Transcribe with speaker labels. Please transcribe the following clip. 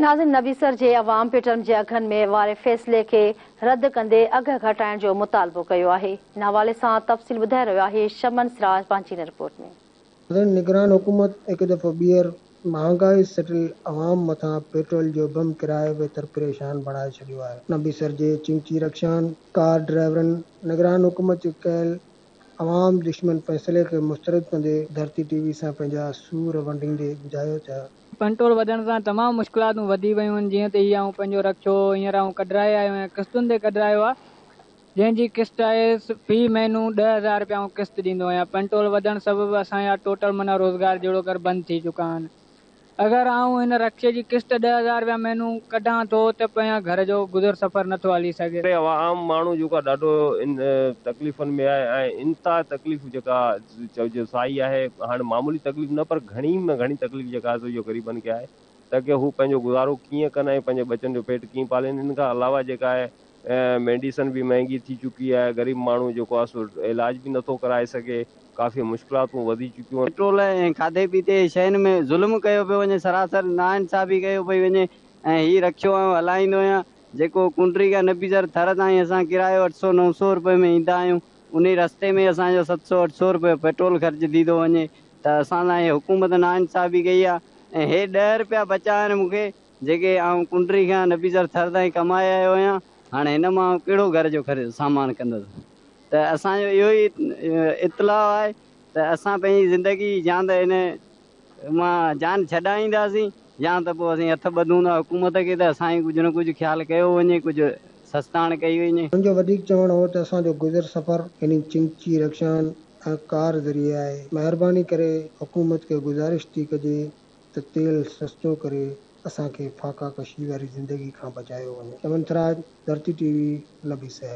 Speaker 1: नाज़िन नबीसर जे अवाम petrol जे अघनि में वारे फ़ैसिले खे रद्द कंदे अघ घटाइण जो मुतालबो कयो आहे। इन हवाले सां तफ़सील ॿुधाए रहियो आहे शमन सिराज पंहिंजी रिपोर्ट में।
Speaker 2: निगरान हुकूमत हिकु दफ़ो ॿीहर महांगाई सटिल अवाम मथां पेट्रोल जो बम किराए बेहतर परेशान बणाए छॾियो आहे। नबीसर जे चिंची रक्षान कार ड्राइवरनि निगरान हुकूमत जो कयल अवाम दुश्मन फ़ैसिले खे मुस्तरद कंदे धरती टीवी सां पंहिंजा सूर वंडींदे ॿुधायो त
Speaker 3: पेट्रोल वधण सां तमामु मुश्किलातूं वधी वियूं आहिनि। जीअं त हीअ पंहिंजो रक्षो हींअर कढाए आयो आहियां, किस्तुनि ते कढायो आहे, जंहिंजी किस्त आहे फ़ी महीनो 10,000 रुपया किस्त ॾींदो आहियां। पेट्रोल वधण सबबु असांजा टोटल माना रोज़गार जहिड़ो कर बंदि थी चुका आहिनि। अगरि हिन रक्षे जी किस्त 10,000 रुपया महीनो कढां थो त पंहिंजा घर जो गुज़र सफ़र नथो हली सघे।
Speaker 4: आम माण्हू जेको आहे ॾाढो इन तकलीफ़ुनि में आहे ऐं इंतिहा तकलीफ़ जेका चइजे साई आहे। हाणे मामूली तकलीफ़ न पर घणी में घणी तकलीफ़ जेका आहे इहो ग़रीबनि खे आहे त की हू पंहिंजो गुज़ारो कीअं कनि ऐं पंहिंजे बचनि जो पेट कीअं पालीनि। इन खां अलावा जेका आहे मेडिसन बि महांगी थी चुकी आहे। ग़रीब माण्हू जेको आहे सो इलाज बि नथो कराए सघे। काफ़ी मुश्किलातूं वधी चुकियूं आहिनि।
Speaker 5: पेट्रोल ऐं खाधे पीते शयुनि में ज़ुल्म कयो पियो वञे, सरासर नाइंसाफ़ी कयो पई वञे। ऐं हीउ रक्षो हलाईंदो आहियां जेको कुंडरी खां नबीसर थर ताईं असां किरायो 800-900 रुपए में ईंदा आहियूं। उन रस्ते में असांजो 700-800 रुपए पेट्रोल ख़र्च थी थो वञे। त असां सां इहे हुकूमत नाइंसाफ़ी कई आहे। ऐं हे 10 रुपया बचा आहिनि मूंखे जेके कुंडरी खां नबीसर थर ताईं कमाए आयो आहियां। हाणे हिन मां कहिड़ो घर जो सामान कंदुसि। त असांजो इहो ई इतलाउ आहे त असां पंहिंजी ज़िंदगी या त हिन मां जान छॾाईंदासीं या त पोइ असीं हथ ॿधूं था हुकूमत खे त असांजी कुझु न कुझु ख़्यालु कयो वञे, कुझु सस्ताण कई वञे।
Speaker 2: मुंहिंजो वधीक चवणु हो त असांजो गुज़र सफ़र इन चिंची रक्षान ऐं कार ज़रिए आहे। महिरबानी करे हुकूमत खे गुज़ारिश थी कजे त तेल सस्तो करे असांखे फाका कशी वारी ज़िंदगी खां बचायो वञे। शमन सिराज, धरती टीवी, नबीसर।